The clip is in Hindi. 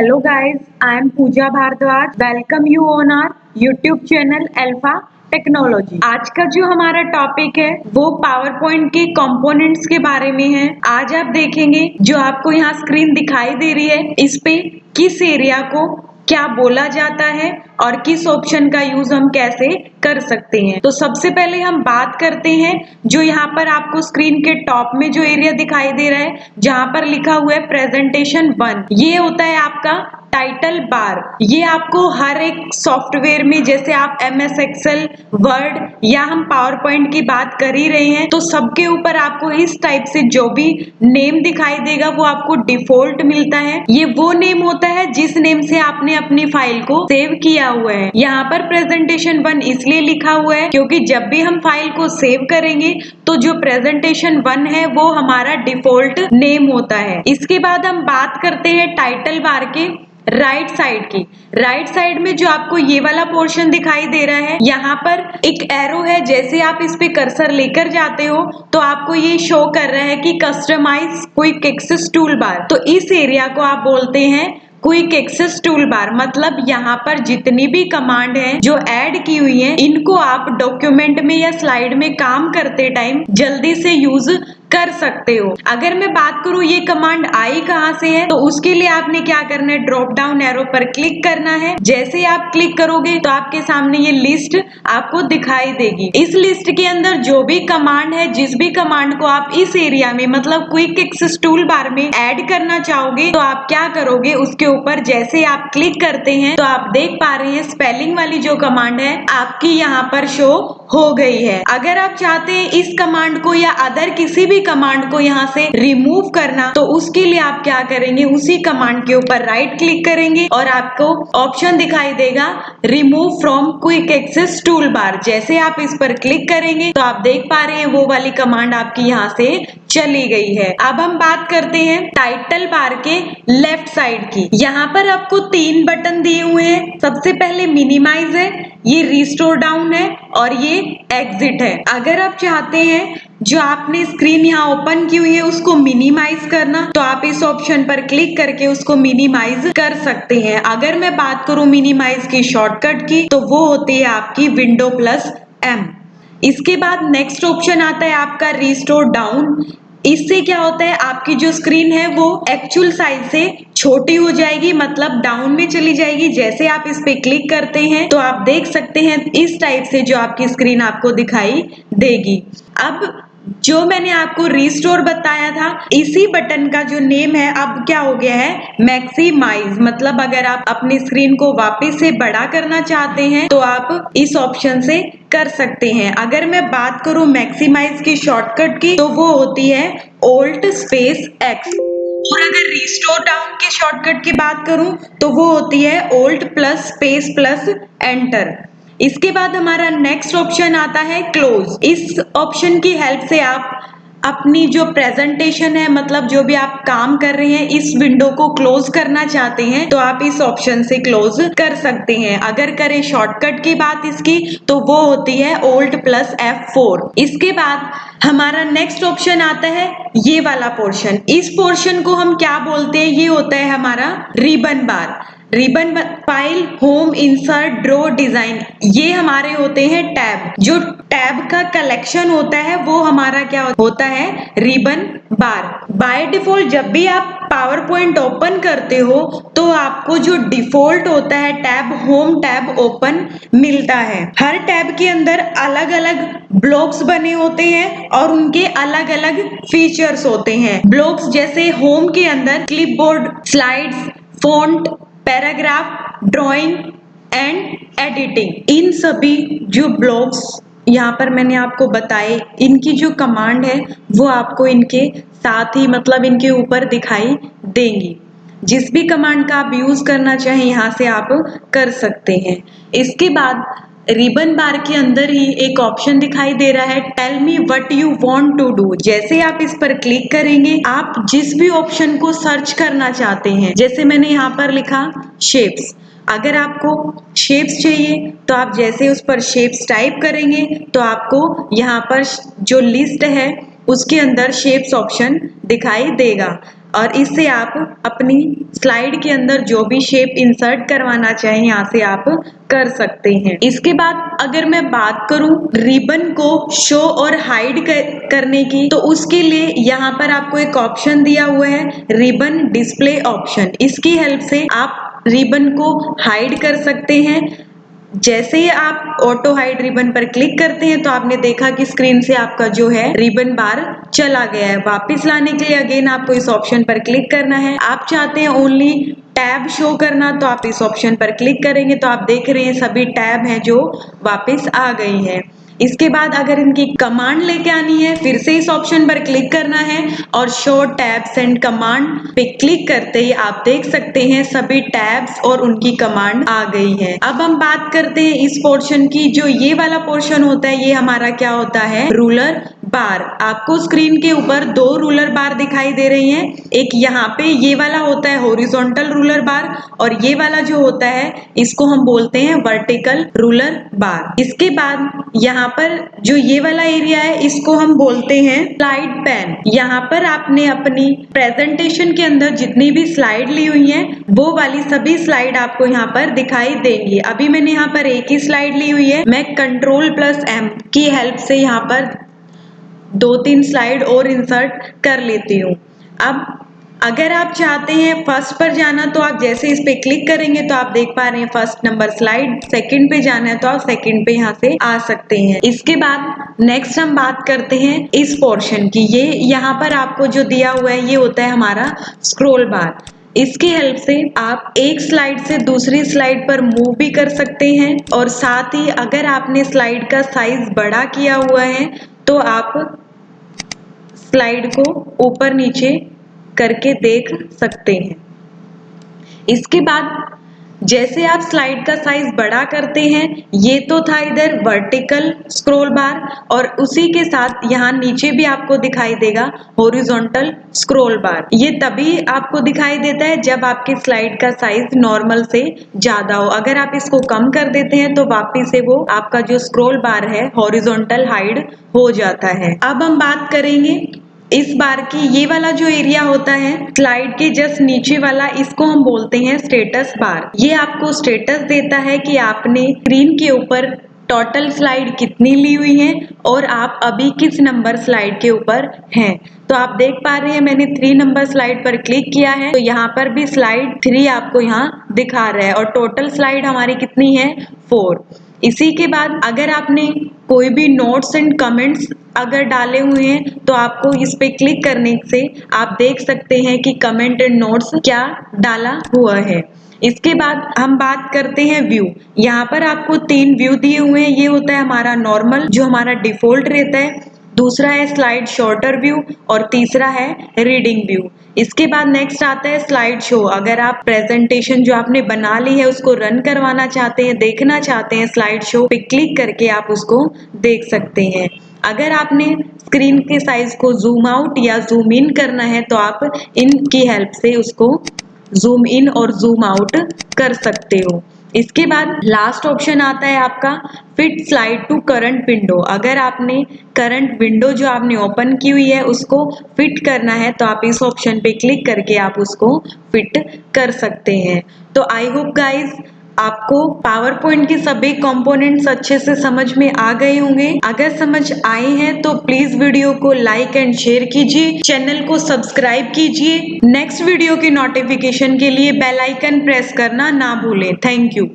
Hello guys, I am Pooja Bhardwaj. Welcome you on our YouTube channel Alpha technology. आज का जो हमारा टॉपिक है वो पावर पॉइंट के कंपोनेंट्स के बारे में है। आज आप देखेंगे जो आपको यहाँ स्क्रीन दिखाई दे रही है, इस पे किस एरिया को क्या बोला जाता है और किस ऑप्शन का यूज हम कैसे कर सकते हैं। तो सबसे पहले हम बात करते हैं जो यहाँ पर आपको स्क्रीन के टॉप में जो एरिया दिखाई दे रहा है, जहां पर लिखा हुआ है प्रेजेंटेशन 1, ये होता है आपका टाइटल बार। ये आपको हर एक सॉफ्टवेयर में, जैसे आप MS एक्सेल, वर्ड या हम पावर पॉइंट की बात कर ही रहे हैं, तो सबके ऊपर आपको इस टाइप से जो भी नेम दिखाई देगा वो आपको डिफॉल्ट मिलता है। ये वो नेम होता है जिस नेम से आपने अपनी फाइल को सेव किया हुआ है। यहाँ पर प्रेजेंटेशन 1 इसलिए लिखा हुआ है क्योंकि जब भी हम फाइल को सेव करेंगे तो जो प्रेजेंटेशन 1 है वो हमारा डिफॉल्ट नेम होता है। इसके बाद हम बात करते हैं टाइटल बार के राइट साइड की। राइट साइड में जो आपको ये वाला पोर्शन दिखाई दे रहा है, यहाँ पर एक एरो है। जैसे आप इस पे कर्सर लेकर जाते हो तो आपको ये शो कर रहा है कि customize quick access toolbar. तो इस एरिया को आप बोलते हैं क्विक एक्सेस टूल बार। मतलब यहाँ पर जितनी भी कमांड है जो ऐड की हुई है, इनको आप डॉक्यूमेंट में या स्लाइड में काम करते टाइम जल्दी से यूज कर सकते हो। अगर मैं बात करूं ये कमांड आई कहां से है, तो उसके लिए आपने क्या करना है, ड्रॉप डाउन एरो पर क्लिक करना है। जैसे आप क्लिक करोगे तो आपके सामने ये लिस्ट आपको दिखाई देगी। इस लिस्ट के अंदर जो भी कमांड है, जिस भी कमांड को आप इस एरिया में मतलब क्विक एक्सेस टूल बार में ऐड करना चाहोगे, तो आप क्या करोगे, उसके ऊपर जैसे आप क्लिक करते हैं तो आप देख पा रहे हैं स्पेलिंग वाली जो कमांड है आपकी यहाँ पर शो हो गई है। अगर आप चाहते हैं इस कमांड को या अदर किसी भी कमांड को यहाँ से रिमूव करना, तो उसके लिए आप क्या करेंगे, उसी कमांड के ऊपर राइट क्लिक करेंगे और आपको ऑप्शन दिखाई देगा remove from quick access toolbar. जैसे आप इस पर क्लिक करेंगे तो आप देख पा रहे हैं वो वाली कमांड आपकी यहाँ से चली गई है। अब हम बात करते हैं टाइटल बार के लेफ्ट साइड की। यहाँ पर आपको 3 बटन दिए हुए हैं। सबसे पहले मिनिमाइज है, ये रिस्टोर डाउन है और ये एग्जिट है। अगर आप चाहते हैं जो आपने स्क्रीन यहाँ ओपन की हुई है उसको मिनिमाइज करना, तो आप इस ऑप्शन पर क्लिक करके उसको मिनिमाइज कर सकते हैं। अगर मैं बात करूं मिनिमाइज की शॉर्टकट की, तो वो होती है आपकी विंडो +M। इसके बाद नेक्स्ट ऑप्शन आता है आपका रिस्टोर डाउन। इससे क्या होता है, आपकी जो स्क्रीन है वो एक्चुअल साइज से छोटी हो जाएगी, मतलब डाउन में चली जाएगी। जैसे आप इस पे क्लिक करते हैं तो आप देख सकते हैं इस टाइप से जो आपकी स्क्रीन आपको दिखाई देगी। अब जो मैंने आपको रिस्टोर बताया था, इसी बटन का जो नेम है अब क्या हो गया है, मैक्सिमाइज। मतलब अगर आप अपनी स्क्रीन को वापस से बड़ा करना चाहते हैं तो आप इस ऑप्शन से कर सकते हैं। अगर मैं बात करूं मैक्सिमाइज की शॉर्टकट की, तो वो होती है Alt+X। और अगर रिस्टोर डाउन की शॉर्टकट की बात करूं तो वो होती है Alt+Space+Enter। इसके बाद हमारा नेक्स्ट ऑप्शन आता है क्लोज। इस ऑप्शन की हेल्प से आप अपनी जो प्रेजेंटेशन है, मतलब जो भी आप काम कर रहे हैं, इस विंडो को क्लोज करना चाहते हैं तो आप इस ऑप्शन से क्लोज कर सकते हैं। अगर करें शॉर्टकट की बात इसकी, तो वो होती है Alt+F4। इसके बाद हमारा नेक्स्ट ऑप्शन आता है ये वाला पोर्शन। इस पोर्शन को हम क्या बोलते हैं, ये होता है हमारा ribbon bar. Ribbon file, home, insert, draw, design, ये हमारे होते हैं टैब। जो टैब का कलेक्शन होता है वो हमारा क्या होता है, रिबन बार। बाय डिफॉल्ट जब भी आप पावर पॉइंट ओपन करते हो तो आपको जो डिफॉल्ट होता है टैब, होम टैब ओपन मिलता है। हर टैब के अंदर अलग अलग ब्लॉक्स बने होते हैं और उनके अलग अलग फीचर्स होते हैं। ब्लॉक्स जैसे होम के अंदर clipboard, slides, font, paragraph, drawing and editing, इन सभी जो ब्लॉक्स यहाँ पर मैंने आपको बताए, इनकी जो कमांड है वो आपको इनके साथ ही, मतलब इनके ऊपर दिखाई देंगी। जिस भी कमांड का आप यूज करना चाहें यहाँ से आप कर सकते हैं। इसके बाद रिबन बार के अंदर ही एक ऑप्शन दिखाई दे रहा है tell me what you want to do. जैसे आप इस पर क्लिक करेंगे, आप जिस भी ऑप्शन को सर्च करना चाहते हैं, जैसे मैंने यहाँ पर लिखा शेप्स, अगर आपको शेप्स चाहिए तो आप जैसे उस पर शेप्स टाइप करेंगे तो आपको यहाँ पर जो लिस्ट है उसके अंदर शेप्स ऑप्शन दिखाई देगा। और इससे आप अपनी स्लाइड के अंदर जो भी शेप इंसर्ट करवाना चाहें यहाँ से आप कर सकते हैं। इसके बाद अगर मैं बात करूं रिबन को शो और हाइड करने की, तो उसके लिए यहाँ पर आपको एक ऑप्शन दिया हुआ है रिबन डिस्प्ले ऑप्शन। इसकी हेल्प से आप रिबन को हाइड कर सकते हैं। जैसे ही आप ऑटो हाइड रिबन पर क्लिक करते हैं तो आपने देखा कि स्क्रीन से आपका जो है रिबन बार चला गया है। वापस लाने के लिए अगेन आपको इस ऑप्शन पर क्लिक करना है। आप चाहते हैं ओनली टैब शो करना, तो आप इस ऑप्शन पर क्लिक करेंगे तो आप देख रहे हैं सभी टैब हैं जो वापस आ गई है। इसके बाद अगर इनकी कमांड लेके आनी है, फिर से इस ऑप्शन पर क्लिक करना है और शो टैब्स एंड कमांड पे क्लिक करते ही आप देख सकते हैं सभी टैब्स और उनकी कमांड आ गई है। अब हम बात करते हैं इस पोर्शन की। जो ये वाला पोर्शन होता है ये हमारा क्या होता है, रूलर बार। आपको स्क्रीन के ऊपर दो रूलर बार दिखाई दे रही हैं। एक यहाँ पे ये वाला होता है हॉरिजॉन्टल रूलर बार और ये वाला जो होता है इसको हम बोलते हैं वर्टिकल रूलर बार। इसके बाद यहाँ पर जो ये वाला एरिया है इसको हम बोलते हैं स्लाइड पैन। यहाँ पर आपने अपनी प्रेजेंटेशन के अंदर जितनी भी स्लाइड ली हुई है वो वाली सभी स्लाइड आपको यहाँ पर दिखाई देंगी। अभी मैंने यहाँ पर एक ही स्लाइड ली हुई है, मैं Ctrl+M की हेल्प से यहाँ पर 2-3 स्लाइड और इंसर्ट कर लेती हूँ। अब अगर आप चाहते हैं फर्स्ट पर जाना तो आप जैसे इस पे क्लिक करेंगे तो आप देख पा रहे हैं फर्स्ट नंबर स्लाइड। सेकंड पे जाना है तो आप सेकंड पे यहाँ से आ सकते हैं। इसके बाद नेक्स्ट हम बात करते हैं इस पोर्शन की। ये यहाँ पर आपको जो दिया हुआ है ये होता है हमारा स्क्रॉल बार। इसकी हेल्प से आप एक स्लाइड से दूसरी स्लाइड पर मूव भी कर सकते हैं और साथ ही अगर आपने स्लाइड का साइज बड़ा किया हुआ है तो आप स्लाइड को ऊपर नीचे करके देख सकते हैं। इसके बाद जैसे आप स्लाइड का साइज बड़ा करते हैं, ये तो था इधर वर्टिकल स्क्रॉल बार और उसी के साथ यहाँ नीचे भी आपको दिखाई देगा हॉरिजॉन्टल स्क्रॉल बार। ये तभी आपको दिखाई देता है जब आपकी स्लाइड का साइज नॉर्मल से ज्यादा हो। अगर आप इसको कम कर देते हैं तो वापिस से वो आपका जो स्क्रॉल बार है हॉरिजॉन्टल हाइड हो जाता है। अब हम बात करेंगे इस बार की। ये वाला जो एरिया होता है स्लाइड के जस्ट नीचे वाला, इसको हम बोलते हैं स्टेटस बार। ये आपको स्टेटस देता है कि आपने स्क्रीन के ऊपर टोटल स्लाइड कितनी ली हुई है और आप अभी किस नंबर स्लाइड के ऊपर हैं। तो आप देख पा रहे हैं मैंने 3 नंबर स्लाइड पर क्लिक किया है तो यहाँ पर भी स्लाइड 3 आपको यहाँ दिखा रहा है और टोटल स्लाइड हमारी कितनी है 4। इसी के बाद अगर आपने कोई भी नोट्स एंड कमेंट्स अगर डाले हुए हैं तो आपको इस पे क्लिक करने से आप देख सकते हैं कि कमेंट एंड नोट्स क्या डाला हुआ है। इसके बाद हम बात करते हैं व्यू। यहाँ पर आपको 3 व्यू दिए हुए हैं। ये होता है हमारा नॉर्मल जो हमारा डिफॉल्ट रहता है, दूसरा है स्लाइड शॉर्टर व्यू और तीसरा है रीडिंग व्यू। इसके बाद नेक्स्ट आता है स्लाइड शो। अगर आप प्रेजेंटेशन जो आपने बना ली है उसको रन करवाना चाहते हैं, देखना चाहते हैं, स्लाइड शो पे क्लिक करके आप उसको देख सकते हैं। अगर आपने स्क्रीन के साइज को जूम आउट या जूम इन करना है तो आप इनकी हेल्प से उसको जूम इन और जूम आउट कर सकते हो। इसके बाद लास्ट ऑप्शन आता है आपका fit slide to current window. अगर आपने करंट विंडो जो आपने ओपन की हुई है उसको फिट करना है तो आप इस ऑप्शन पे क्लिक करके आप उसको फिट कर सकते हैं। तो आई होप गाइज आपको पावर पॉइंट के सभी कंपोनेंट्स अच्छे से समझ में आ गए होंगे। अगर समझ आए हैं तो प्लीज वीडियो को लाइक एंड शेयर कीजिए, चैनल को सब्सक्राइब कीजिए। नेक्स्ट वीडियो की नोटिफिकेशन के लिए बेल आइकन प्रेस करना ना भूलें। Thank you.